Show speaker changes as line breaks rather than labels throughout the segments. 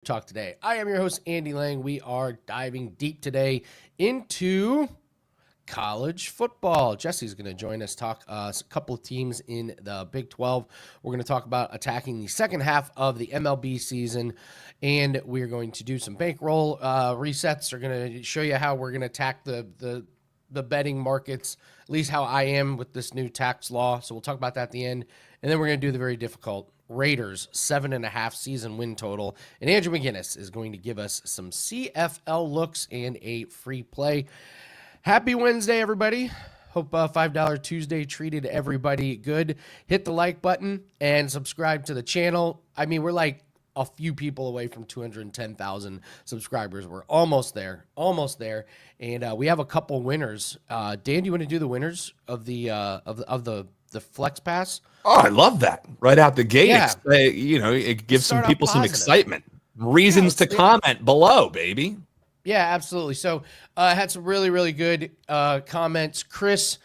Talk Today. I am your host, Andy Lang. We are diving deep today into college football. Jesse's going to join us, talk a couple of teams in the Big 12. We're going to talk about attacking the second half of the MLB season, and we're going to do some bankroll resets. We're going to show you how we're going to attack the betting markets, at least how I am with this new tax law. So we'll talk about that at the end, and then we're going to do the very difficult Raiders 7.5 season win total. And Andrew McInnis is going to give us some CFL looks and a free play. Happy Wednesday, everybody. Hope $5 Tuesday treated everybody good. Hit the like button and subscribe to the channel. I mean, we're like a few people away from 210,000 subscribers. We're almost there, and we have a couple winners. Dan, do you want to do the winners of the Flex Pass?
Oh, I love that. Right out the gate.
Yeah.
It gives some people some excitement. Reasons to comment below, baby.
Yeah, absolutely. So I had some really, really good comments. Chris,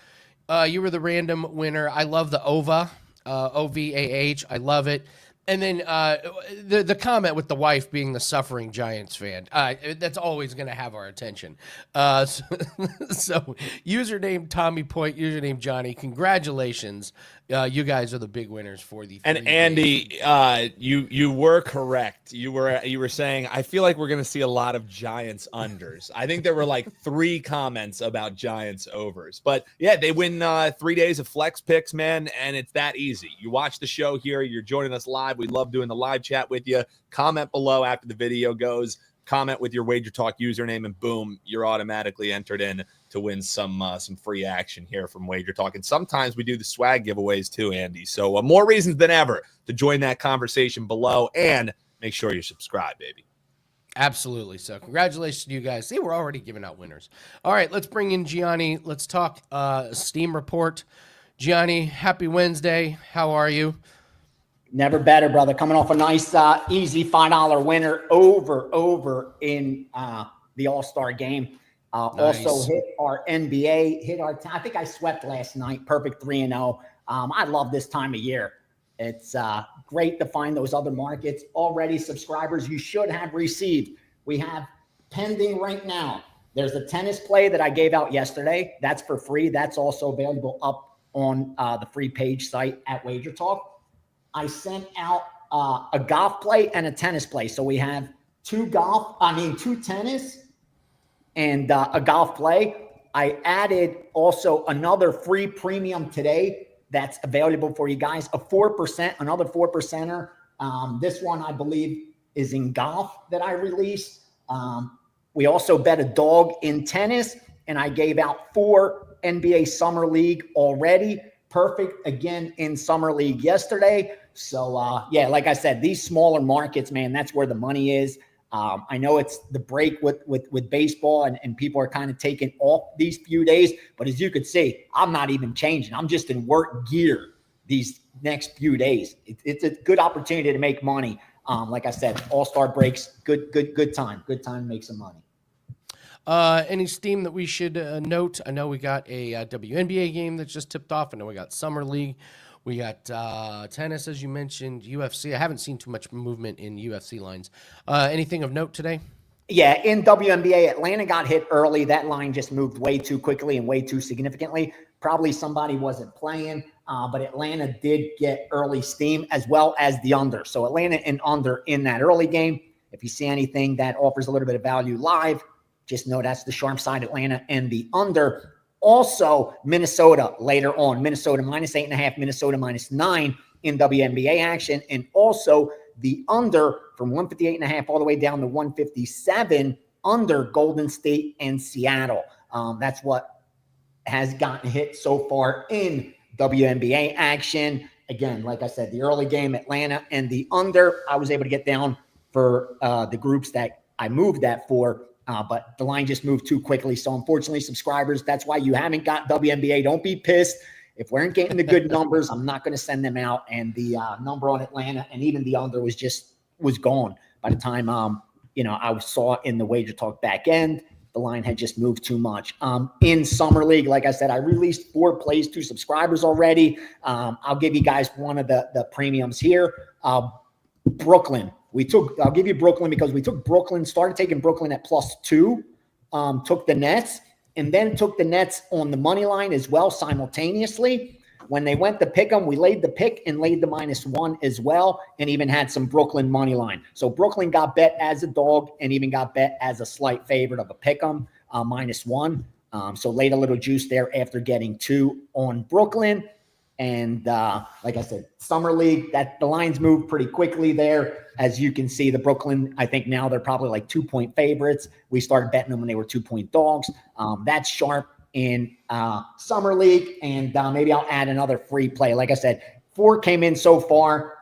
you were the random winner. I love the OVA, OVAH. I love it. And then the comment with the wife being the suffering Giants fan, that's always going to have our attention. So username Tommy Point, username Johnny, congratulations. You guys are the big winners for the.
And Andy, you were correct. You were saying, I feel like we're going to see a lot of Giants unders. I think there were like 3 comments about Giants overs. But yeah, they win 3 days of flex picks, man, and it's that easy. You watch the show here. You're joining us live. We love doing the live chat with you. Comment below after the video goes. Comment with your WagerTalk username, and boom, you're automatically entered in to win some free action here from WagerTalk. And sometimes we do the swag giveaways too, Andy. So more reasons than ever to join that conversation below, and make sure you're subscribed, baby.
Absolutely. So congratulations to you guys. See, we're already giving out winners. All right, let's bring in Gianni. Let's talk Steam report. Gianni, happy Wednesday. How are you?
Never better, brother. Coming off a nice, easy $5 winner over in the All-Star game.
Nice.
Also hit our NBA, I think I swept last night. Perfect 3-0. I love this time of year. It's great to find those other markets. Already subscribers you should have received. We have pending right now. There's a tennis play that I gave out yesterday. That's for free. That's also available up on the free page site at WagerTalk. I sent out a golf play and a tennis play. So we have 2 tennis and a golf play. I added also another free premium today that's available for you guys, another 4%er. This one, I believe, is in golf that I released. We also bet a dog in tennis, and I gave out 4 NBA Summer League already. Perfect again in Summer League yesterday. So, yeah, like I said, these smaller markets, man, that's where the money is. I know it's the break with baseball and people are kind of taking off these few days. But as you could see, I'm not even changing. I'm just in work gear these next few days. It's a good opportunity to make money. Like I said, all-star breaks, good time. Good time to make some money.
Any Steam that we should note? I know we got a WNBA game that just tipped off. I know we got Summer League. We got tennis, as you mentioned, UFC. I haven't seen too much movement in UFC lines. Anything of note today?
Yeah, in WNBA, Atlanta got hit early. That line just moved way too quickly and way too significantly. Probably somebody wasn't playing, but Atlanta did get early steam as well as the under. So Atlanta and under in that early game. If you see anything that offers a little bit of value live, just know that's the sharp side, Atlanta and the under. Also, Minnesota later on. Minnesota -8.5, Minnesota -9 in WNBA action. And also the under from 158.5 all the way down to 157 under Golden State and Seattle. That's what has gotten hit so far in WNBA action. Again, like I said, the early game, Atlanta and the under, I was able to get down for the groups that I moved that for. But the line just moved too quickly. So unfortunately, subscribers, that's why you haven't got WNBA. Don't be pissed. If we aren't getting the good numbers, I'm not going to send them out. And the number on Atlanta and even the under was gone by the time I saw in the WagerTalk back end. The line had just moved too much. In Summer League, like I said, I released 4 plays to subscribers already. I'll give you guys one of the premiums here. Brooklyn I'll give you Brooklyn because we took Brooklyn, started taking Brooklyn at +2, took the Nets, and then took the Nets on the money line as well simultaneously. When they went to pick them, we laid the pick and laid the -1 as well, and even had some Brooklyn money line. So Brooklyn got bet as a dog and even got bet as a slight favorite of a pick 'em, -1. So laid a little juice there after getting 2 on Brooklyn. And like I said, Summer League, that the lines moved pretty quickly there. As you can see, the Brooklyn, I think now they're probably like 2-point favorites. We started betting them when they were 2-point dogs. That's sharp in Summer League, and maybe I'll add another free play. Like I said, 4 came in so far,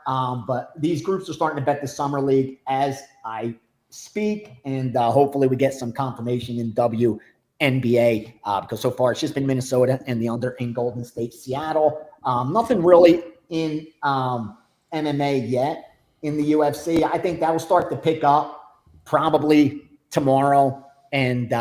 but these groups are starting to bet the Summer League as I speak, and hopefully we get some confirmation in WNBA because so far it's just been Minnesota and the under in Golden State, Seattle. Nothing really in MMA yet. In the UFC, I think that will start to pick up probably tomorrow and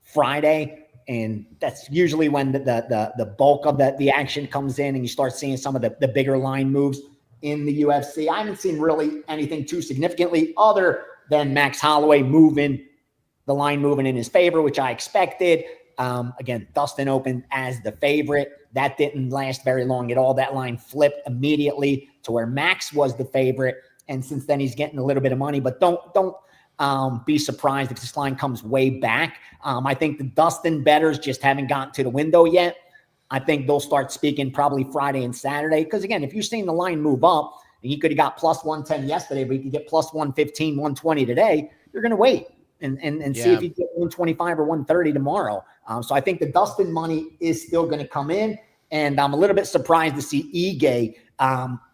Friday. And that's usually when the bulk of the action comes in and you start seeing some of the bigger line moves in the UFC. I haven't seen really anything too significantly other than Max Holloway the line moving in his favor, which I expected. Again, Dustin opened as the favorite. That didn't last very long at all. That line flipped immediately to where Max was the favorite. And since then he's getting a little bit of money, but don't be surprised if this line comes way back. I think the Dustin bettors just haven't gotten to the window yet. I think they'll start speaking probably Friday and Saturday. Because again, if you're seeing the line move up, and you could have got +110 yesterday, but you could get +115, 120 today, you're going to wait and see if you get 125 or 130 tomorrow. So I think the Dustin money is still going to come in. And I'm a little bit surprised to see Ige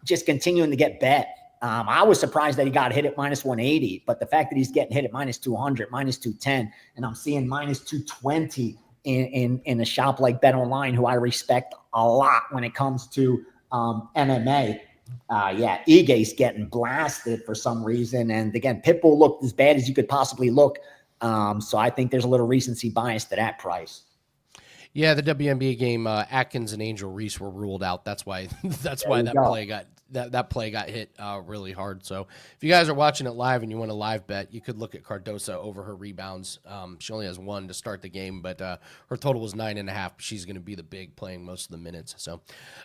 just continuing to get bet. I was surprised that he got hit at -180, but the fact that he's getting hit at -200, -210, and I'm seeing -220 in a shop like Bet Online, who I respect a lot when it comes to MMA. Ige's getting blasted for some reason. And again, Pitbull looked as bad as you could possibly look. So I think there's a little recency bias to that price.
Yeah, the WNBA game, Atkins and Angel Reese were ruled out. That's why that play got hit really hard. So if you guys are watching it live and you want to live bet, you could look at Cardosa over her rebounds. She only has 1 to start the game, but her total was 9.5. She's going to be the big playing most of the minutes. So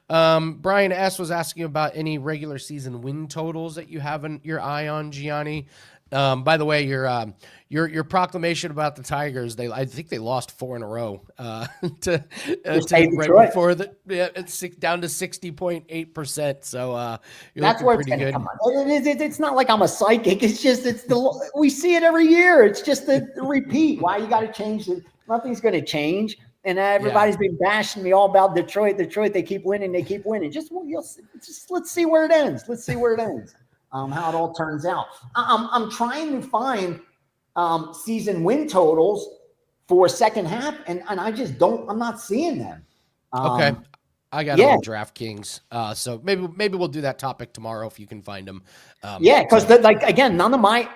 Brian S. was asking about any regular season win totals that you have your eye on, Gianni. By the way, your proclamation about the Tigers, I think they lost 4 in a row to right before it's down to 60.8%. So
that's where it's going to come on. It's not like I'm a psychic. It's just we see it every year. It's just a repeat. Why you got to change it? Nothing's going to change. And everybody's been bashing me all about Detroit. They keep winning. Just let's see where it ends. How it all turns out. I'm trying to find season win totals for second half, and I'm not seeing them.
Okay. I got them on DraftKings. So maybe we'll do that topic tomorrow if you can find them.
Because again, none of my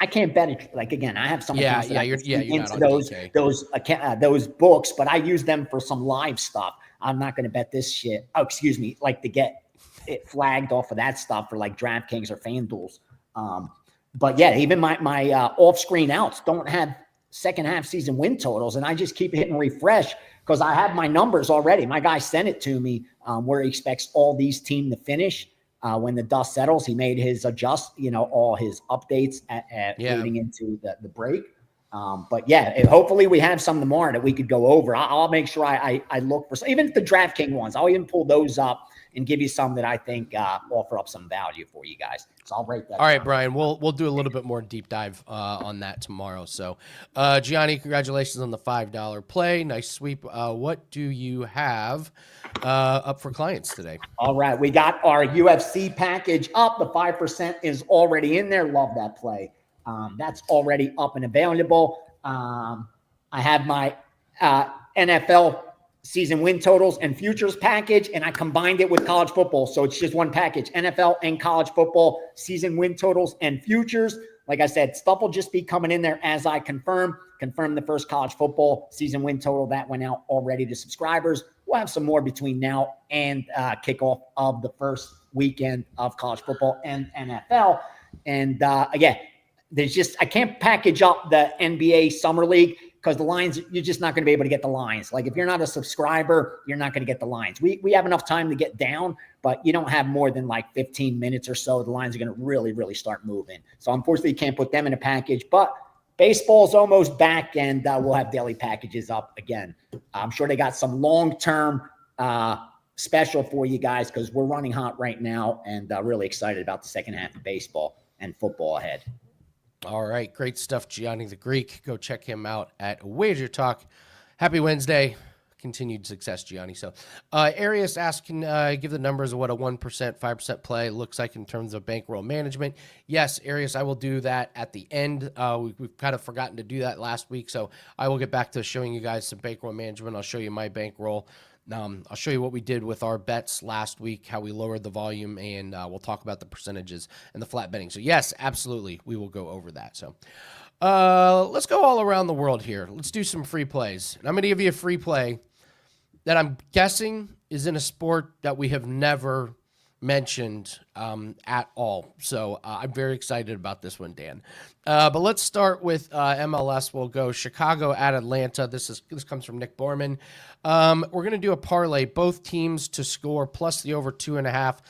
I can't bet it. Like again, I have some accounts
you're
into
not
those books, but I use them for some live stuff. I'm not going to bet this shit. Oh, excuse me, like to get it flagged off of that stuff for like DraftKings or FanDuels. But yeah, even my off-screen outs don't have second half season win totals, and I just keep hitting refresh because I have my numbers already. My guy sent it to me where he expects all these teams to finish when the dust settles. He made his all his updates leading into the break. But yeah, hopefully we have some tomorrow that we could go over. I'll make sure I look for even the DraftKings ones. I'll even pull those up and give you some that I think offer up some value for you guys. So I'll write that.
All right, Brian, we'll do a little bit more deep dive on that tomorrow. So Gianni, congratulations on the $5 play. Nice sweep. What do you have up for clients today?
All right, we got our UFC package up. The 5% is already in there. Love that play. That's already up and available. I have my NFL season win totals and futures package, and I combined it with college football. So it's just one package, NFL and college football season win totals and futures. Like I said, stuff will just be coming in there as I confirm the first college football season win total that went out already to subscribers. We'll have some more between now and kickoff of the first weekend of college football and NFL. And again, I can't package up the NBA Summer League because the lines, you're just not going to be able to get the lines. Like if you're not a subscriber, you're not going to get the lines. We have enough time to get down, but you don't have more than like 15 minutes or so. The lines are going to really, really start moving. So unfortunately, you can't put them in a package, but baseball's almost back, and we'll have daily packages up again. I'm sure they got some long-term special for you guys because we're running hot right now, and really excited about the second half of baseball and football ahead.
All right, great stuff, Gianni The Greek. Go check him out at WagerTalk. Happy Wednesday. Continued success, Gianni. So Arias asked, can give the numbers of what a 1%, 5% play looks like in terms of bankroll management. Yes, Arias, I will do that at the end. We've kind of forgotten to do that last week, so I will get back to showing you guys some bankroll management. I'll show you my bankroll. I'll show you what we did with our bets last week, how we lowered the volume, and we'll talk about the percentages and the flat betting. So yes, absolutely, we will go over that. So let's go all around the world here. Let's do some free plays. And I'm going to give you a free play that I'm guessing is in a sport that we have never mentioned at all. So I'm very excited about this one, Dan. But let's start with MLS. We'll go Chicago at Atlanta. This comes from Nick Borman. We're going to do a parlay, both teams to score plus the over 2.5.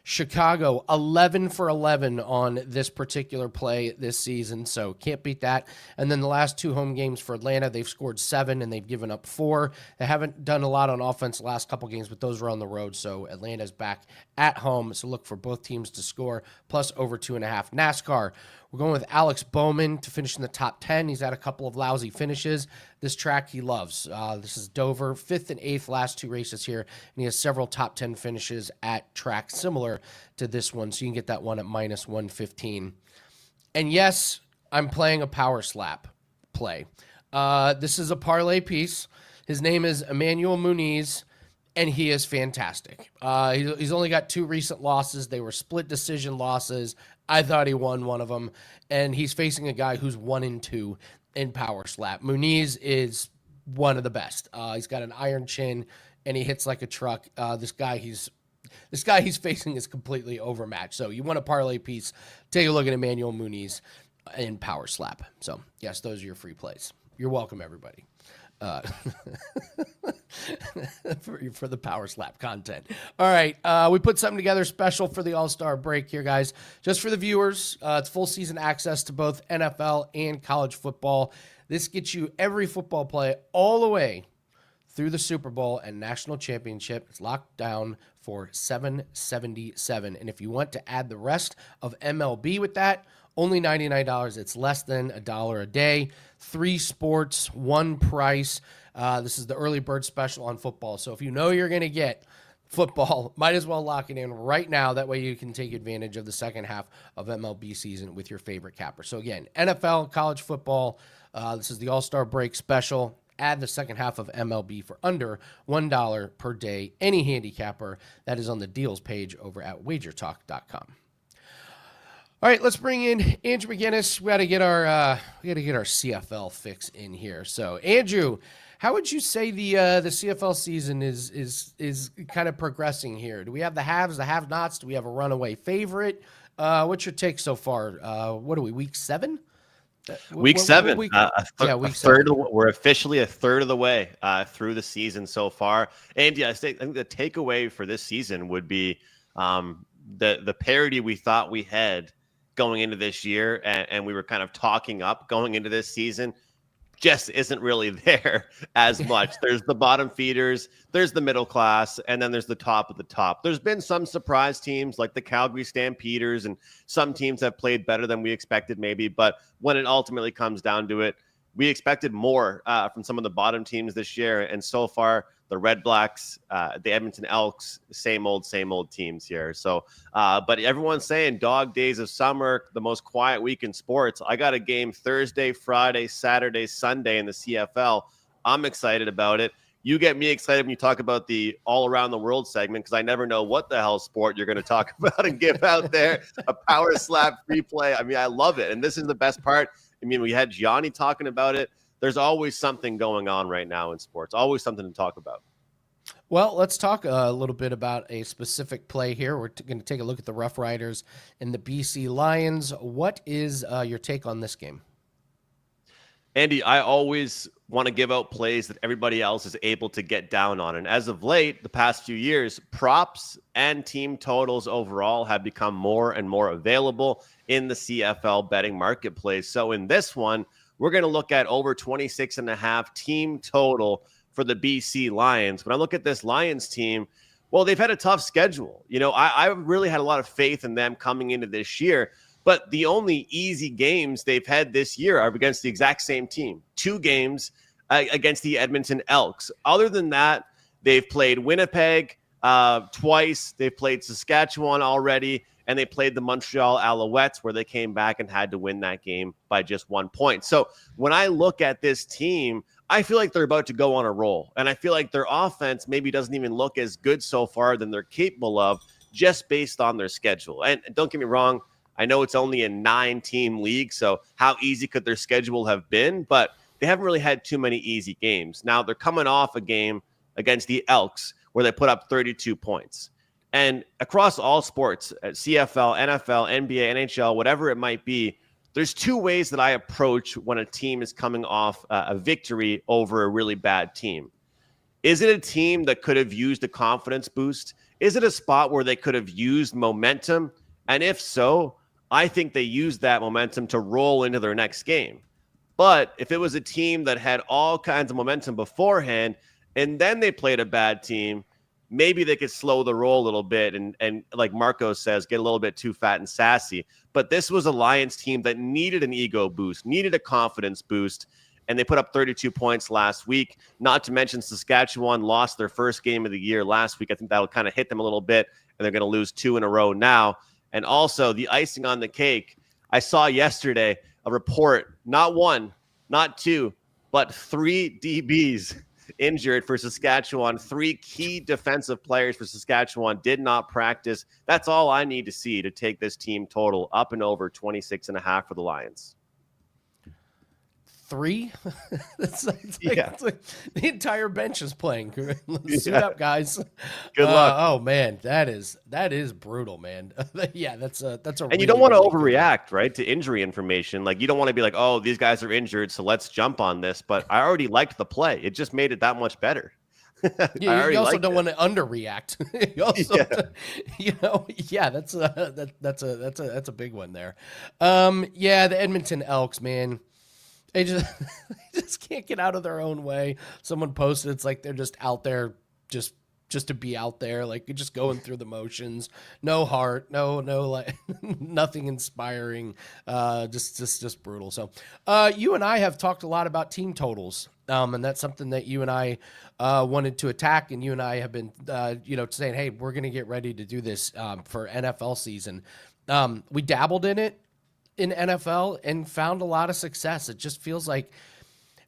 Chicago 11 for 11 on this particular play this season, so can't beat that. And then the last two home games for Atlanta, they've scored 7 and they've given up 4. They haven't done a lot on offense the last couple games, but those were on the road, so Atlanta's back at home. So look for both teams to score plus over 2.5. NASCAR, we're going with Alex Bowman to finish in the top 10. He's had a couple of lousy finishes. This track he loves. This is Dover, 5th and 8th last 2 races here, and he has several top 10 finishes at tracks similar to this one, so you can get that one at minus 115. And yes, I'm playing a power slap play. This is a parlay piece. His name is Emmanuel Muniz, and he is fantastic. He's only got 2 recent losses. They were split decision losses. I thought he won one of them, and he's facing a guy who's 1-2 in power slap. Muniz is one of the best. He's got an iron chin, and he hits like a truck. This guy he's facing is completely overmatched. So you want a parlay piece, take a look at Emmanuel Muniz in power slap. So yes, those are your free plays. You're welcome, everybody. For the power slap content. All right. We put something together special for the All-Star break here, guys. Just for the viewers, it's full season access to both NFL and college football. This gets you every football play all the way through the Super Bowl and national championship. It's locked down for $777. And if you want to add the rest of MLB with that, only $99. It's less than $1 a day. 3 sports, 1 price. This is the early bird special on football. So if you know you're going to get football, might as well lock it in right now. That way you can take advantage of the second half of MLB season with your favorite capper. So again, NFL, college football. This is the All-Star break special. Add the second half of MLB for under $1 per day. Any handicapper. That is on the deals page over at WagerTalk.com. All right, let's bring in Andrew McInnis. We got to get our CFL fix in here. So, Andrew, how would you say the CFL season is kind of progressing here? Do we have the haves, the have-nots? Do we have a runaway favorite? What's your take so far? What are we, week 7?
Week 7.
Week
7. We're officially a third of the way through the season so far. And yeah, I think the takeaway for this season would be the parity we thought we had going into this year, and we were kind of talking up going into this season, just isn't really there as much. There's the bottom feeders, there's the middle class, and then there's the top of the top. There's been some surprise teams like the Calgary Stampeders, and some teams have played better than we expected maybe, but when it ultimately comes down to it, we expected more from some of the bottom teams this year, and so far, the Red Blacks, the Edmonton Elks, same old teams here. So, but everyone's saying dog days of summer, the most quiet week in sports. I got a game Thursday, Friday, Saturday, Sunday in the CFL. I'm excited about it. You get me excited when you talk about the all around the world segment, because I never know what the hell sport you're going to talk about and give out there. A power slap free play. I mean, I love it. And this is the best part. I mean, we had Gianni talking about it. There's always something going on right now in sports, always something to talk about.
Well, let's talk a little bit about a specific play here. We're going to take a look at the Roughriders and the BC Lions. What is your take on this game?
Andy, I always want to give out plays that everybody else is able to get down on. And as of late, the past few years, props and team totals overall have become more and more available in the CFL betting marketplace. So in this one, we're going to look at over 26.5 team total for the BC Lions. When I look at this Lions team, well, they've had a tough schedule. I really had a lot of faith in them coming into this year. But the only easy games they've had this year are against the exact same team. 2 games against the Edmonton Elks. Other than that, they've played Winnipeg twice. They've played Saskatchewan already. And they played the Montreal Alouettes, where they came back and had to win that game by just 1 point. So when I look at this team, I feel like they're about to go on a roll. And I feel like their offense maybe doesn't even look as good so far than they're capable of, just based on their schedule. And don't get me wrong, I know it's only a 9-team league, so how easy could their schedule have been? But they haven't really had too many easy games. Now, they're coming off a game against the Elks where they put up 32 points. And across all sports, CFL, NFL, NBA, NHL, whatever it might be, there's 2 ways that I approach when a team is coming off a victory over a really bad team. Is it a team that could have used a confidence boost? Is it a spot where they could have used momentum? And if so, I think they used that momentum to roll into their next game. But if it was a team that had all kinds of momentum beforehand and then they played a bad team, maybe they could slow the roll a little bit and like Marco says, get a little bit too fat and sassy. But this was a Lions team that needed an ego boost, needed a confidence boost, and they put up 32 points last week. Not to mention Saskatchewan lost their first game of the year last week. I think that'll kind of hit them a little bit, and they're going to lose 2 in a row now. And also the icing on the cake, I saw yesterday a report, not 1, not 2, but 3 DBs injured for Saskatchewan. 3 key defensive players for Saskatchewan did not practice. That's all I need to see to take this team total up and over 26.5 for the Lions.
3? It's like the entire bench is playing. Suit up, guys.
Good luck.
Oh man, that is brutal, man. Yeah, that's a.
And you don't want to overreact, right, to injury information. Like, you don't want to be like, oh, these guys are injured, so let's jump on this. But I already liked the play. It just made it that much better.
Yeah, you also don't want to underreact. You also, that's a big one there. The Edmonton Elks, man. They just can't get out of their own way. Someone posted, it's like they're just out there just to be out there, like just going through the motions. No heart, no like nothing inspiring. Just brutal. So you and I have talked a lot about team totals. And that's something that you and I wanted to attack, and you and I have been saying, hey, we're gonna get ready to do this for NFL season. We dabbled in it in NFL and found a lot of success. It just feels like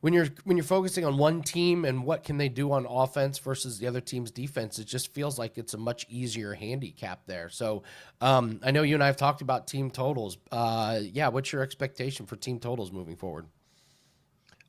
when you're focusing on one team and what can they do on offense versus the other team's defense, it just feels like it's a much easier handicap there. So I know you and I have talked about team totals. What's your expectation for team totals moving forward?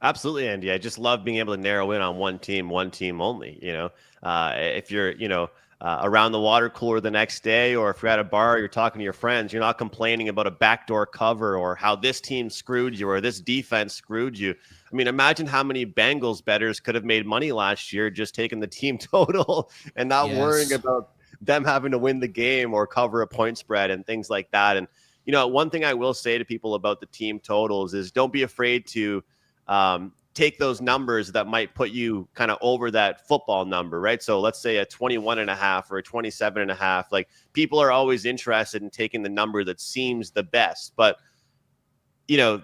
Absolutely, Andy. I just love being able to narrow in on one team only. If you're, around the water cooler the next day, or if you're at a bar, you're talking to your friends, you're not complaining about a backdoor cover or how this team screwed you or this defense screwed you. I mean, imagine how many Bengals bettors could have made money last year just taking the team total and not worrying about them having to win the game or cover a point spread and things like that. And, one thing I will say to people about the team totals is don't be afraid to take those numbers that might put you kind of over that football number, right? So let's say a 21.5 or a 27.5. Like, people are always interested in taking the number that seems the best, but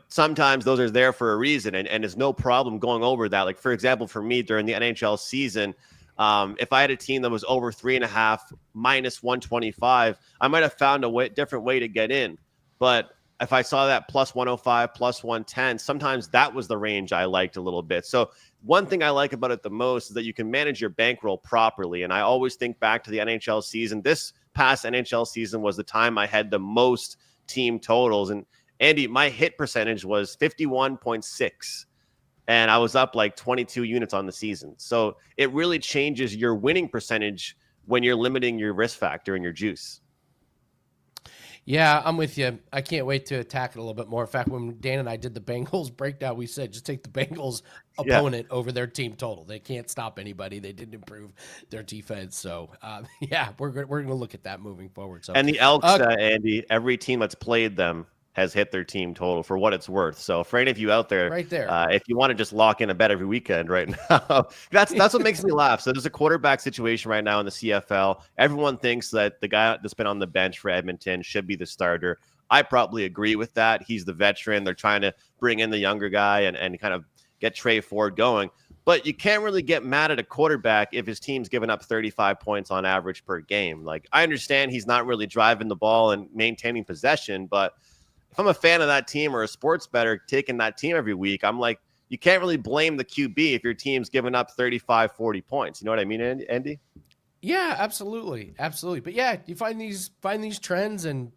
sometimes those are there for a reason, and it's no problem going over that. Like, for example, for me during the NHL season, if I had a team that was over 3.5 minus 125, I might have found a different way to get in. But if I saw that plus 105, plus 110, sometimes that was the range I liked a little bit. So one thing I like about it the most is that you can manage your bankroll properly. And I always think back to the NHL season. This past NHL season was the time I had the most team totals. And Andy, my hit percentage was 51.6. and I was up like 22 units on the season. So it really changes your winning percentage when you're limiting your risk factor and your juice.
Yeah, I'm with you. I can't wait to attack it a little bit more. In fact, when Dan and I did the Bengals breakdown, we said just take the Bengals opponent over their team total. They can't stop anybody. They didn't improve their defense. So, yeah, we're going to look at that moving forward. So,
and the Elks, Andy, every team that's played them has hit their team total for what it's worth. So for any of you out there,
right there,
if you want to just lock in a bet every weekend right now, that's what makes me laugh. So there's a quarterback situation right now in the CFL. Everyone thinks that the guy that's been on the bench for Edmonton should be the starter. I probably agree with that. He's the veteran. They're trying to bring in the younger guy and kind of get Trey Ford going. But you can't really get mad at a quarterback if his team's giving up 35 points on average per game. Like, I understand he's not really driving the ball and maintaining possession, but if I'm a fan of that team or a sports bettor taking that team every week, I'm like, you can't really blame the QB if your team's giving up 35, 40 points. You know what I mean, Andy?
Yeah, absolutely. Absolutely. But yeah, you find these trends and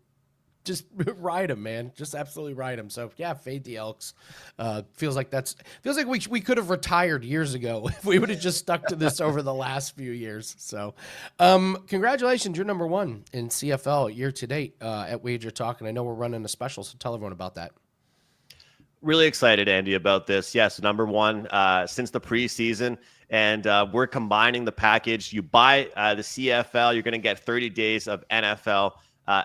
just ride them, man. Just absolutely ride them. So yeah, fade the Elks. Feels like we could have retired years ago if we would have just stuck to this over the last few years. So, congratulations, you're number one in CFL year to date at WagerTalk, and I know we're running a special, so tell everyone about that.
Really excited, Andy, about this. Yes, number one since the preseason, and we're combining the package. You buy the CFL, you're going to get 30 days of NFL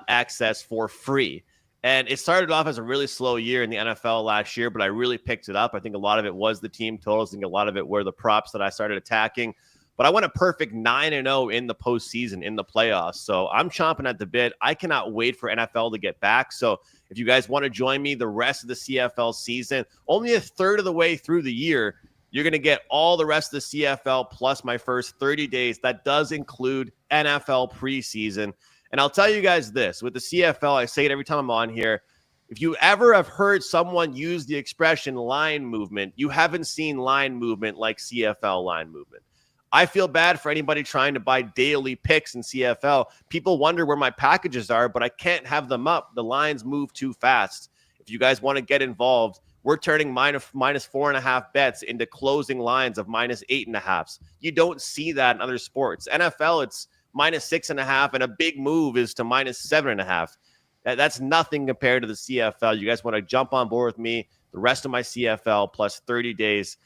access for free. And it started off as a really slow year in the NFL last year, but I really picked it up. I think a lot of it was the team totals. I think a lot of it were the props that I started attacking. But I went a perfect 9-0 in the postseason, in the playoffs. So I'm chomping at the bit. I cannot wait for NFL to get back. So if you guys want to join me the rest of the CFL season, only a third of the way through the year, you're going to get all the rest of the CFL plus my first 30 days. That does include NFL preseason. And I'll tell you guys this, with the CFL, I say it every time I'm on here. If you ever have heard someone use the expression line movement, you haven't seen line movement like CFL line movement. I feel bad for anybody trying to buy daily picks in CFL. People wonder where my packages are, but I can't have them up. The lines move too fast. If you guys want to get involved, we're turning minus 4.5 bets into closing lines of minus 8.5. You don't see that in other sports. NFL, it's minus 6.5, and a big move is to minus 7.5. That's nothing compared to the CFL. You guys want to jump on board with me, the rest of my CFL plus 30 days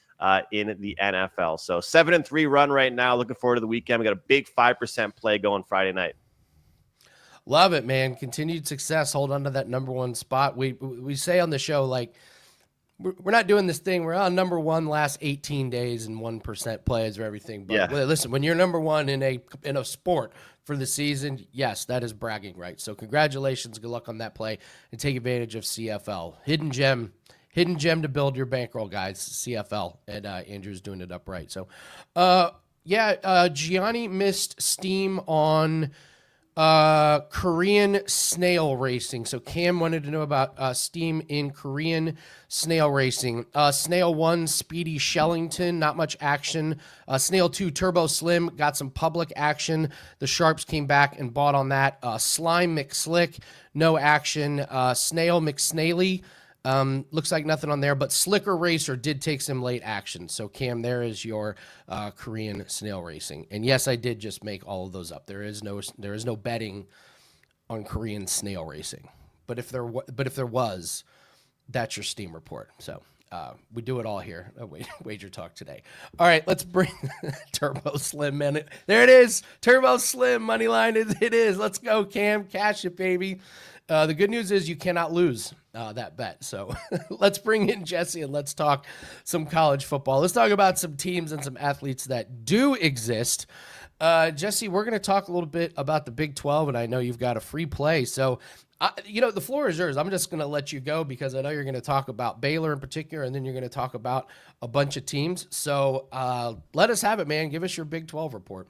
in the NFL. So 7-3 run right now. Looking forward to the weekend. We got a big 5% play going Friday night.
Love it, man. Continued success. Hold on to that number one spot. We say on the show, like, we're not doing this thing. We're on number one last 18 days and 1% plays or everything. But listen, when you're number one in a sport for the season, yes, that is bragging rights. So congratulations. Good luck on that play and take advantage of CFL. Hidden gem to build your bankroll, guys. CFL, and Andrew's doing it upright. So, Gianni missed steam on Korean snail racing. So Cam wanted to know about steam in Korean snail racing. Snail 1, Speedy Shellington, not much action. Snail 2, Turbo Slim, got some public action. The Sharps came back and bought on that. Slime McSlick, no action. Snail McSnaily, looks like nothing on there, but Slicker Racer did take some late action. So Cam, there is your Korean snail racing. And yes, I did just make all of those up. There is no betting on Korean snail racing. But if there was, that's your Steam report. So we do it all here at WagerTalk Today. All right, let's bring Turbo Slim, man. There it is. Turbo Slim money line. It is. Let's go, Cam. Cash it, baby. The good news is you cannot lose that bet. So let's bring in Jesse and let's talk some college football. Let's talk about some teams and some athletes that do exist. Jesse, we're going to talk a little bit about the Big 12, and I know you've got a free play. So, the floor is yours. I'm just going to let you go because I know you're going to talk about Baylor in particular, and then you're going to talk about a bunch of teams. So let us have it, man. Give us your Big 12 report.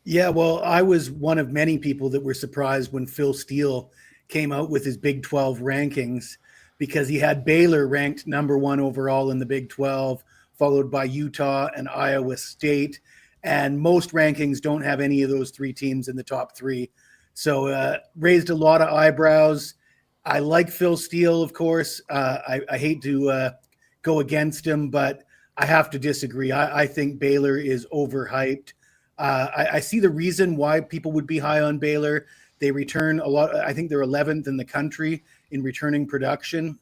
Yeah, well, I was one of many people that were surprised when Phil Steele came out with his Big 12 rankings because he had Baylor ranked number 1 overall in the Big 12, followed by Utah and Iowa State. And most rankings don't have any of those three teams in the top 3. So raised a lot of eyebrows. I like Phil Steele, of course. I hate to go against him, but I have to disagree. I think Baylor is overhyped. I see the reason why people would be high on Baylor. They return a lot. I think they're 11th in the country in returning production.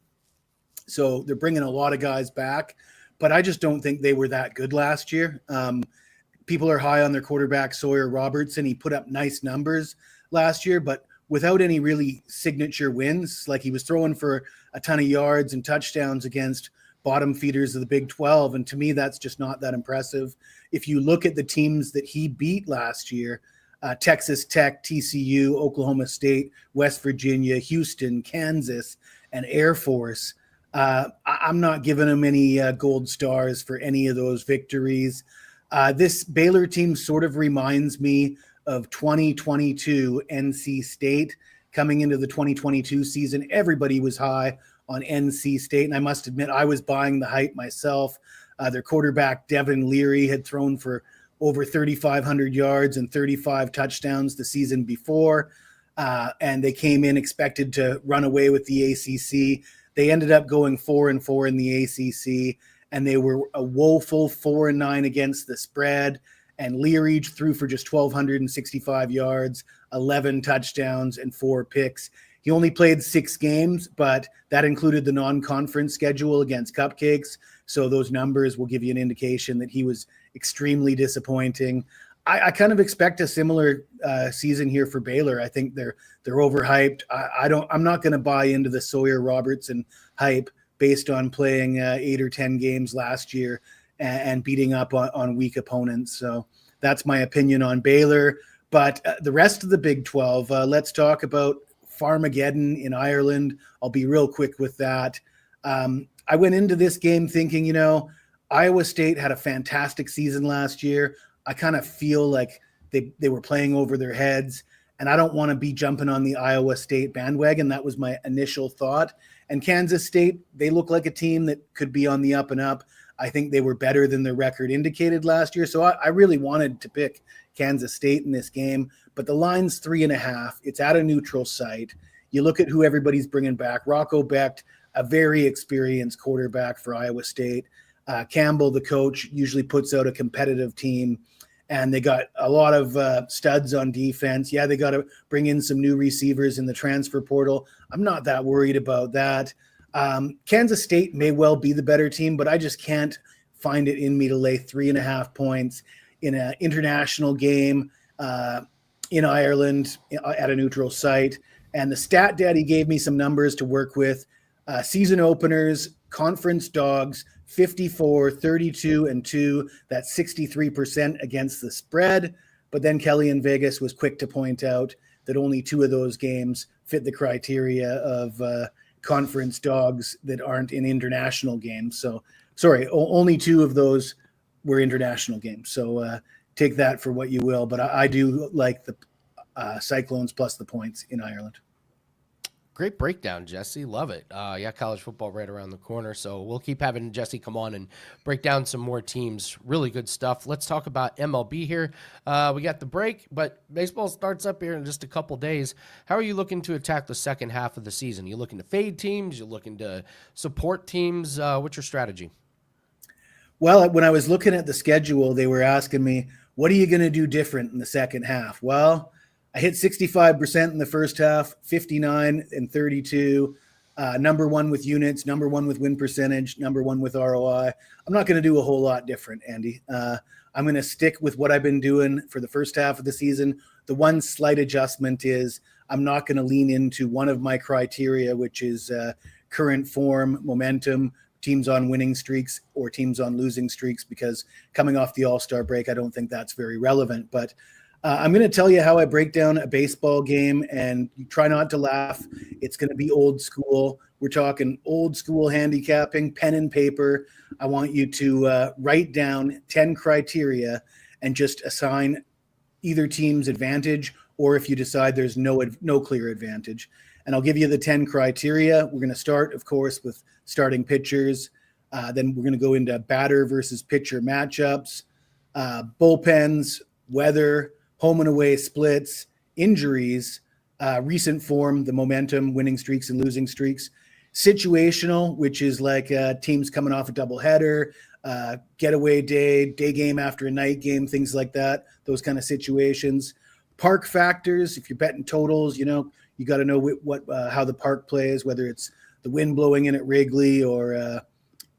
So they're bringing a lot of guys back, but I just don't think they were that good last year. People are high on their quarterback, Sawyer Robertson. He put up nice numbers last year, but without any really signature wins. Like, he was throwing for a ton of yards and touchdowns against bottom feeders of the Big 12. And to me, that's just not that impressive. If you look at the teams that he beat last year, Texas Tech, TCU, Oklahoma State, West Virginia, Houston, Kansas, and Air Force, I'm not giving him any gold stars for any of those victories. This Baylor team sort of reminds me of 2022 NC State. Coming into the 2022 season, everybody was high on NC State, and I must admit I was buying the hype myself. Their quarterback, Devin Leary, had thrown for over 3,500 yards and 35 touchdowns the season before, and they came in expected to run away with the ACC. They ended up going 4-4 in the ACC, and they were a woeful 4-9 against the spread. And Leary threw for just 1,265 yards, 11 touchdowns, and 4 picks. He only played 6 games, but that included the non-conference schedule against Cupcakes. So those numbers will give you an indication that he was extremely disappointing. I kind of expect a similar season here for Baylor. I think they're overhyped. I'm not going to buy into the Sawyer Robertson hype based on playing 8 or 10 games last year and beating up on weak opponents. So that's my opinion on Baylor. But the rest of the Big 12, let's talk about Farmageddon in Ireland. I'll be real quick with that. I went into this game thinking, Iowa State had a fantastic season last year. I kind of feel like they were playing over their heads, and I don't want to be jumping on the Iowa State bandwagon. That was my initial thought. And Kansas State, they look like a team that could be on the up and up. I think they were better than their record indicated last year. So I really wanted to pick Kansas State in this game, but the line's 3.5. It's at a neutral site. You look at who everybody's bringing back. Rocco Becht, a very experienced quarterback for Iowa State. Campbell, the coach, usually puts out a competitive team, and they got a lot of studs on defense. Yeah, they got to bring in some new receivers in the transfer portal. I'm not that worried about that. Kansas State may well be the better team, but I just can't find it in me to lay 3.5 points in an international game in Ireland at a neutral site. And the Stat Daddy gave me some numbers to work with. Season openers, conference dogs, 54, 32, and 2. That's 63% against the spread. But then Kelly in Vegas was quick to point out that only 2 of those games fit the criteria of conference dogs that aren't in international games. So, sorry, only 2 of those were international games. So take that for what you will. But I do like the Cyclones plus the points in Ireland.
Great breakdown, Jesse. Love it. Yeah, college football right around the corner. So we'll keep having Jesse come on and break down some more teams. Really good stuff. Let's talk about MLB here. We got the break, but baseball starts up here in just a couple days. How are you looking to attack the second half of the season? You looking to fade teams? You looking to support teams? What's your strategy?
Well, when I was looking at the schedule, they were asking me, what are you going to do different in the second half? Well, I hit 65% in the first half, 59 and 32, number 1 with units, number 1 with win percentage, number 1 with ROI. I'm not going to do a whole lot different, Andy. I'm going to stick with what I've been doing for the first half of the season. The one slight adjustment is I'm not going to lean into one of my criteria, which is current form, momentum, teams on winning streaks or teams on losing streaks, because coming off the All-Star break, I don't think that's very relevant. But I'm going to tell you how I break down a baseball game, and you try not to laugh. It's going to be old school. We're talking old school handicapping, pen and paper. I want you to write down 10 criteria and just assign either team's advantage, or if you decide there's no clear advantage. And I'll give you the 10 criteria. We're going to start, of course, with starting pitchers. Then we're going to go into batter versus pitcher matchups, bullpens, weather, home and away splits, injuries, recent form, the momentum, winning streaks and losing streaks. situational, which is like teams coming off a doubleheader, getaway day game after a night game, things like that, those kind of situations. Park factors, if you're betting totals, you got to know what how the park plays, whether it's the wind blowing in at Wrigley or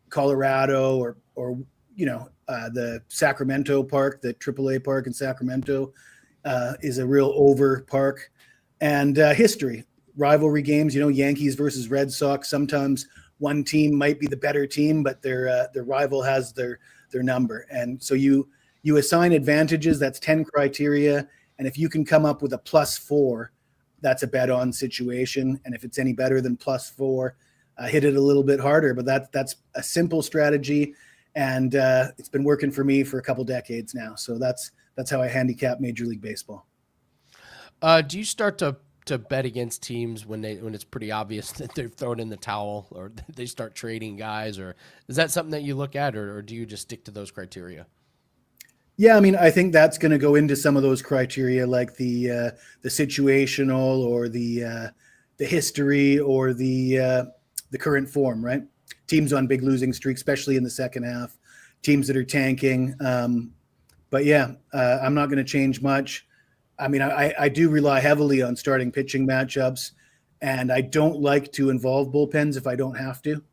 Colorado or the Sacramento park, the AAA park in Sacramento is a real over park. And history, rivalry games, Yankees versus Red Sox. Sometimes one team might be the better team, but their rival has their number. And so you assign advantages. That's 10 criteria. And if you can come up with a +4, that's a bet on situation. And if it's any better than +4, hit it a little bit harder. But that's a simple strategy. And it's been working for me for a couple decades now. So that's how I handicap Major League Baseball.
Do you start to bet against teams when it's pretty obvious that they've thrown in the towel, or they start trading guys, or is that something that you look at, or do you just stick to those criteria?
Yeah, I mean, I think that's going to go into some of those criteria, like the situational or the history or the current form, right? Teams on big losing streaks, especially in the second half, teams that are tanking. But yeah, I'm not going to change much. I mean, I do rely heavily on starting pitching matchups, and I don't like to involve bullpens if I don't have to.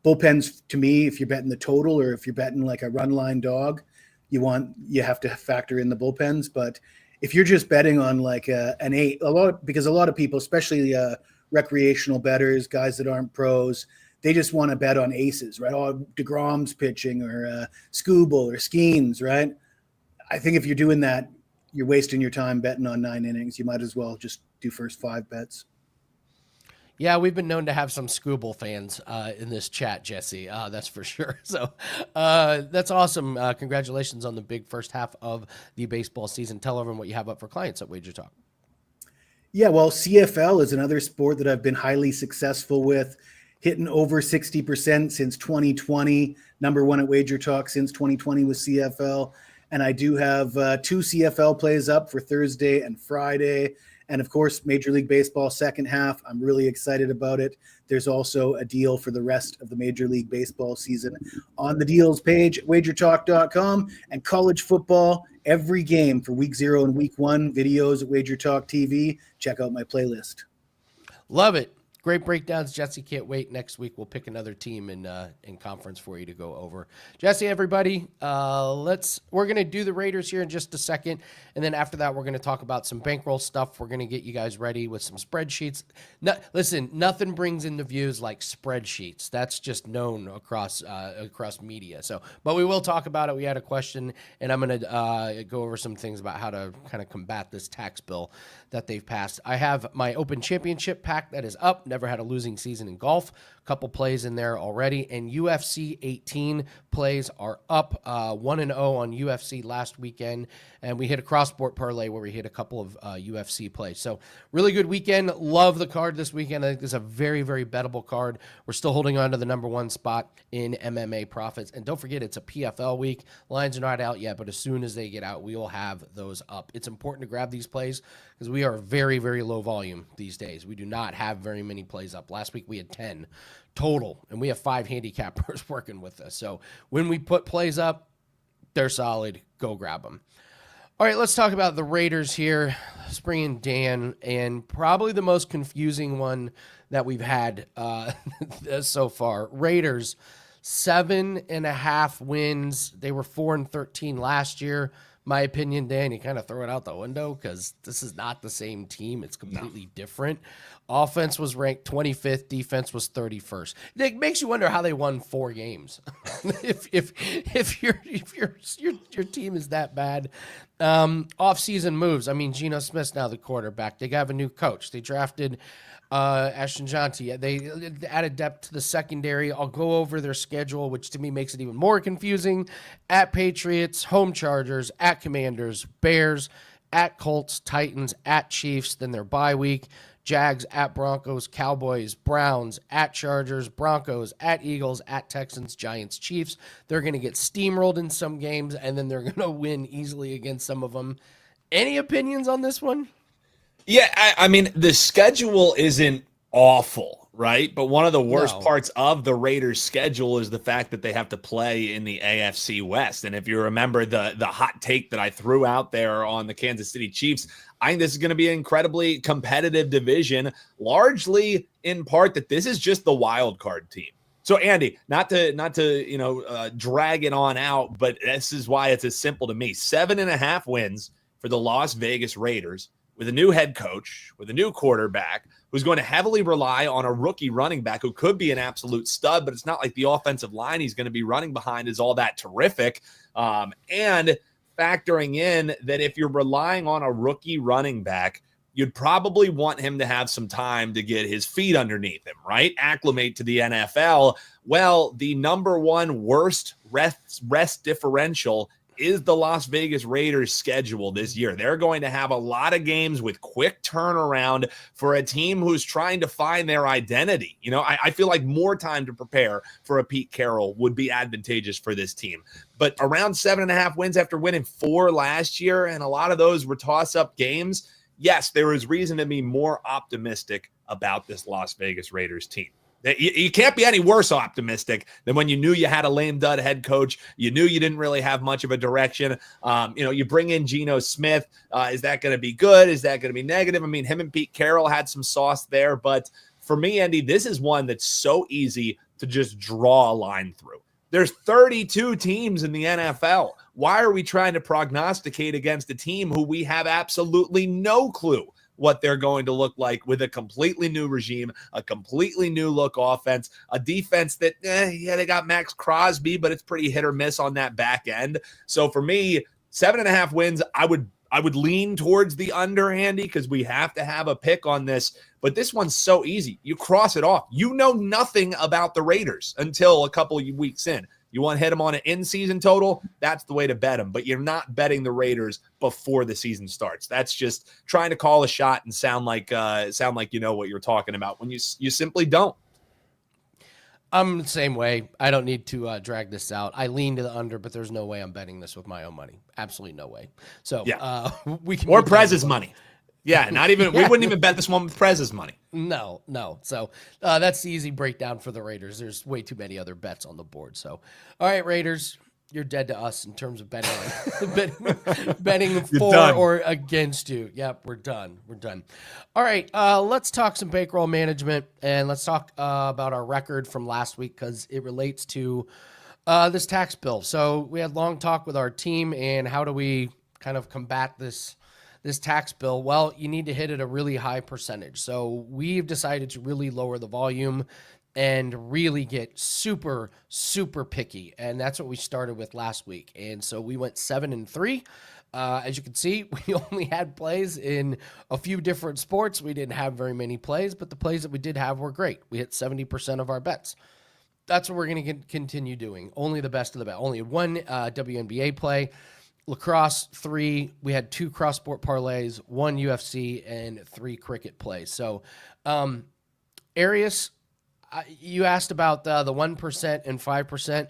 Bullpens, to me, if you're betting the total or if you're betting like a run line dog, you have to factor in the bullpens. But if you're just betting on like an 8, because a lot of people, especially recreational bettors, guys that aren't pros, they just want to bet on aces, right? Oh, DeGrom's pitching or Schule or Skeens, right? I think if you're doing that, you're wasting your time betting on 9 innings. You might as well just do first 5 bets.
Yeah, we've been known to have some Schule fans in this chat, Jesse. That's for sure. So that's awesome. Congratulations on the big first half of the baseball season. Tell everyone what you have up for clients at WagerTalk.
Yeah, well, CFL is another sport that I've been highly successful with, hitting over 60% since 2020. Number one at WagerTalk since 2020 with CFL. And I do have 2 CFL plays up for Thursday and Friday. And of course, Major League Baseball second half. I'm really excited about it. There's also a deal for the rest of the Major League Baseball season on the deals page at wagertalk.com, and college football, every game for week 0 and week 1, videos at WagerTalk TV. Check out my playlist.
Love it. Great breakdowns, Jesse. Can't wait. Next week we'll pick another team in conference for you to go over. Jesse, everybody, we're gonna do the Raiders here in just a second, and then after that we're gonna talk about some bankroll stuff. We're gonna get you guys ready with some spreadsheets. Listen, nothing brings in the views like spreadsheets. That's just known across media. So, but we will talk about it. We had a question, and I'm gonna go over some things about how to kind of combat this tax bill that they've passed. I have my Open Championship pack that is up. Never had a losing season in golf. Couple plays in there already. And UFC 18 plays are up. 1-0 on UFC last weekend. And we hit a cross-sport parlay where we hit a couple of UFC plays. So really good weekend. Love the card this weekend. I think this is a very, very bettable card. We're still holding on to the number 1 spot in MMA profits. And don't forget, it's a PFL week. Lines are not out yet, but as soon as they get out, we will have those up. It's important to grab these plays because we are very, very low volume these days. We do not have very many plays up. Last week we had 10 total, and we have 5 handicappers working with us. So when we put plays up, they're solid. Go grab them. All right, let's talk about the Raiders here. Let's bring in Dan, and probably the most confusing one that we've had so far. Raiders, 7.5 wins. They were 4-13 last year. My opinion, Dan, you kind of throw it out the window because this is not the same team. It's completely different. Offense was ranked 25th. Defense was 31st. It makes you wonder how they won 4 games. if your team is that bad. Off-season moves. I mean, Geno Smith's now the quarterback. They have a new coach. They drafted Ashton Janti. They added depth to the secondary. I'll go over their schedule, which to me makes it even more confusing. At Patriots, home Chargers, at Commanders, Bears, at Colts, Titans, at Chiefs, then their bye week. Jags, at Broncos, Cowboys, Browns, at Chargers, Broncos, at Eagles, at Texans, Giants, Chiefs. They're going to get steamrolled in some games, and then they're going to win easily against some of them. Any opinions on this one?
Yeah, I mean, the schedule isn't awful, right? But one of the worst
No.
parts of the Raiders' schedule is the fact that they have to play in the AFC West. And if you remember the hot take that I threw out there on the Kansas City Chiefs, I think this is going to be an incredibly competitive division, largely in part that this is just the wild card team. So Andy, not to drag it on out, but this is why it's as simple to me. 7.5 wins for the Las Vegas Raiders with a new head coach, with a new quarterback, who's going to heavily rely on a rookie running back who could be an absolute stud, but it's not like the offensive line he's going to be running behind is all that terrific. And factoring in that if you're relying on a rookie running back, you'd probably want him to have some time to get his feet underneath him, right? Acclimate to the NFL. Well, the number one worst rest differential is the Las Vegas Raiders schedule this year. They're going to have a lot of games with quick turnaround for a team who's trying to find their identity. You know, I feel like more time to prepare for a Pete Carroll would be advantageous for this team. But around 7.5 wins after winning 4 last year, and a lot of those were toss-up games, yes, there is reason to be more optimistic about this Las Vegas Raiders team. You can't be any worse optimistic than when you knew you had a lame dud head coach. You knew you didn't really have much of a direction. You bring in Geno Smith. Is that going to be good? Is that going to be negative? I mean, him and Pete Carroll had some sauce there. But for me, Andy, this is one that's so easy to just draw a line through. There's 32 teams in the NFL. Why are we trying to prognosticate against a team who we have absolutely no clue what they're going to look like with a completely new regime, a completely new look offense, a defense that, they got Max Crosby, but it's pretty hit or miss on that back end. So for me, 7.5 wins, I would lean towards the under, Andy, because we have to have a pick on this. But this one's so easy. You cross it off. You know nothing about the Raiders until a couple of weeks in. You want to hit them on an in-season total? That's the way to bet them. But you're not betting the Raiders before the season starts. That's just trying to call a shot and sound like you know what you're talking about when you simply don't.
I'm the same way. I don't need to drag this out. I lean to the under, but there's no way I'm betting this with my own money. Absolutely no way. So
yeah.
We can
or Prez's money. Yeah, not even we wouldn't even bet this one with Prez's money.
No. So that's the easy breakdown for the Raiders. There's way too many other bets on the board. So, all right, Raiders, you're dead to us in terms of betting betting for
done.
or against you. Yep, we're done. All right, let's talk some bankroll management, and let's talk about our record from last week because it relates to this tax bill. So we had long talk with our team, and how do we kind of combat this tax bill? Well, you need to hit at a really high percentage. So we've decided to really lower the volume and really get super, super picky. And that's what we started with last week. And so we went 7-3. As you can see, we only had plays in a few different sports. We didn't have very many plays, but the plays that we did have were great. We hit 70% of our bets. That's what we're going to continue doing. Only the best of the best. Only one WNBA play. Lacrosse, 3. We had 2 cross-sport parlays, 1 UFC, and 3 cricket plays. So, Arias, you asked about the 1% and 5%.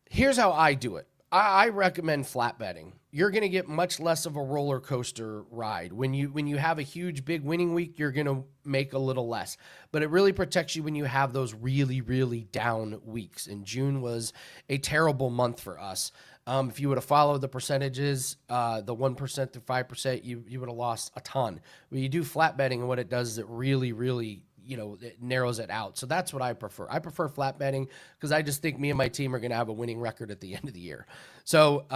Here's how I do it. I recommend flat betting. You're going to get much less of a roller coaster ride. When you have a huge, big winning week, you're going to make a little less. But it really protects you when you have those really, really down weeks. And June was a terrible month for us. If you would have followed the percentages, the 1% to 5%, you would have lost a ton. When you do flat betting, and what it does is it really, really, it narrows it out. So that's what I prefer. I prefer flat betting because I just think me and my team are going to have a winning record at the end of the year. So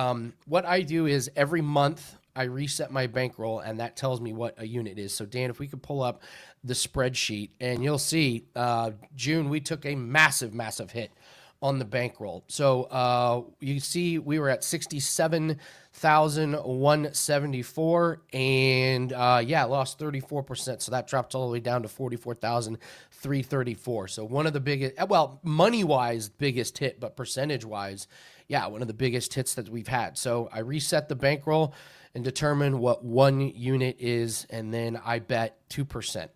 what I do is every month I reset my bankroll, and that tells me what a unit is. So Dan, if we could pull up the spreadsheet, and you'll see June, we took a massive, massive hit on the bankroll. So you see we were at 67,174 and lost 34%. So that dropped all the way down to 44,334. So one of the biggest, money-wise, biggest hit, but percentage-wise, one of the biggest hits that we've had. So I reset the bankroll and determine what one unit is, and then I bet 2%.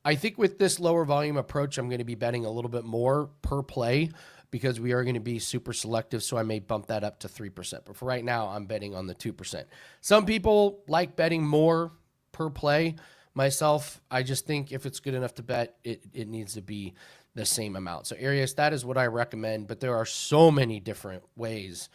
I think with this lower volume approach, I'm going to be betting a little bit more per play, because we are going to be super selective, so I may bump that up to 3%. But for right now, I'm betting on the 2%. Some people like betting more per play. myself. I just think if it's good enough to bet, it needs to be the same amount. So Arias, that is what I recommend, but there are so many different ways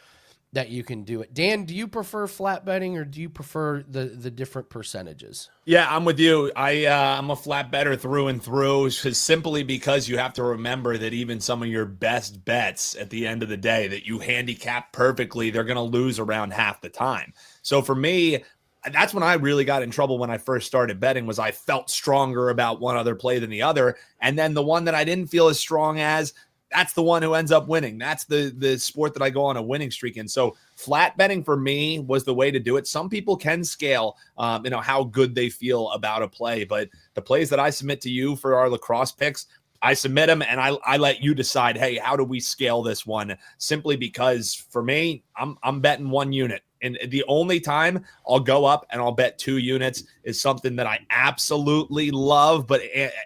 that you can do it. Dan, do you prefer flat betting or do you prefer the different percentages?
Yeah, I'm with you. I'm a flat better through and through, simply because you have to remember that even some of your best bets at the end of the day that you handicap perfectly, they're going to lose around half the time. So for me, that's when I really got in trouble when I first started betting, was I felt stronger about one other play than the other. And then the one that I didn't feel as strong as, that's the one who ends up winning. That's the sport that I go on a winning streak in. So flat betting for me was the way to do it. Some people can scale, how good they feel about a play, but the plays that I submit to you for our lacrosse picks, I submit them and I let you decide, hey, how do we scale this one? Simply because for me, I'm betting 1 unit. And the only time I'll go up and I'll bet 2 units is something that I absolutely love. But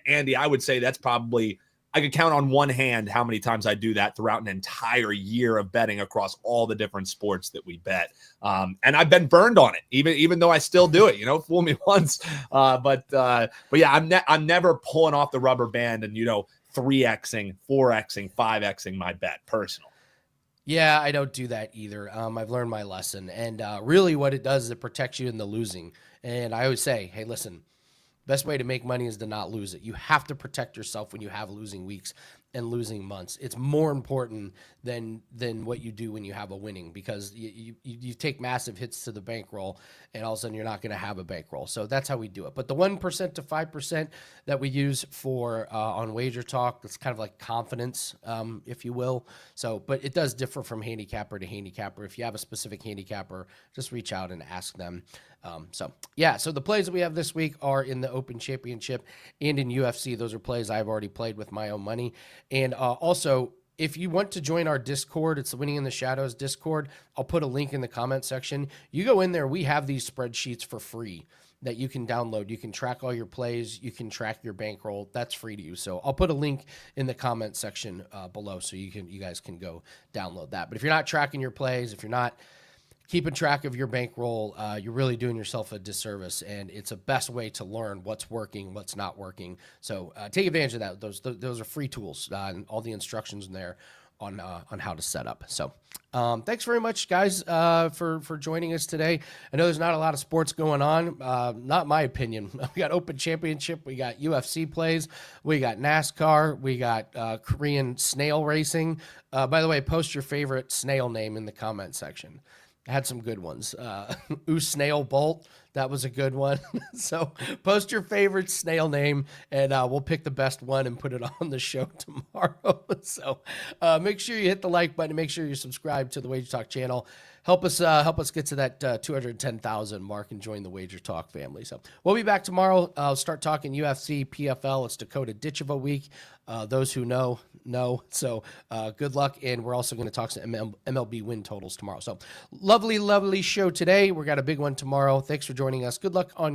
Andy, I would say that's probably, I could count on one hand how many times I do that throughout an entire year of betting across all the different sports that we bet. And I've been burned on it, even though I still do it, fool me once. But yeah, I'm never pulling off the rubber band and, 3Xing, 4Xing, 5Xing my bet personally.
Yeah, I don't do that either. I've learned my lesson. And really what it does is it protects you in the losing. And I always say, hey, listen, best way to make money is to not lose it. You have to protect yourself when you have losing weeks and losing months. It's more important than what you do when you have a winning, because you take massive hits to the bankroll and all of a sudden you're not going to have a bankroll. So that's how we do it. But the 1% to 5% that we use for on WagerTalk, it's kind of like confidence, if you will. So, but it does differ from handicapper to handicapper. If you have a specific handicapper, just reach out and ask them. So the plays that we have this week are in the Open Championship and in UFC. Those are plays I've already played with my own money. And also, if you want to join our Discord, it's the Winning in the Shadows Discord. I'll put a link in the comment section. You go in there. We have these spreadsheets for free that you can download. You can track all your plays. You can track your bankroll. That's free to you. So I'll put a link in the comment section below so you guys can go download that. But if you're not tracking your plays, if you're not keeping track of your bankroll, you're really doing yourself a disservice, and it's a best way to learn what's working, what's not working. So take advantage of that. Those are free tools, and all the instructions in there on how to set up. So thanks very much, guys, for joining us today. I know there's not a lot of sports going on. Not my opinion. We got Open Championship. We got UFC plays. We got NASCAR. We got Korean snail racing. By the way, post your favorite snail name in the comment section. I had some good ones. Snail Bolt, that was a good one. So post your favorite snail name, and we'll pick the best one and put it on the show tomorrow. So make sure you hit the like button. Make sure you subscribe to the WagerTalk channel. Help us get to that 210,000 mark and join the WagerTalk family. So we'll be back tomorrow. I'll start talking UFC, PFL. It's Dakota Ditch of a week. Those who know. So good luck. And we're also going to talk some MLB win totals tomorrow. So lovely, lovely show today. We got a big one tomorrow. Thanks for joining us. Good luck on your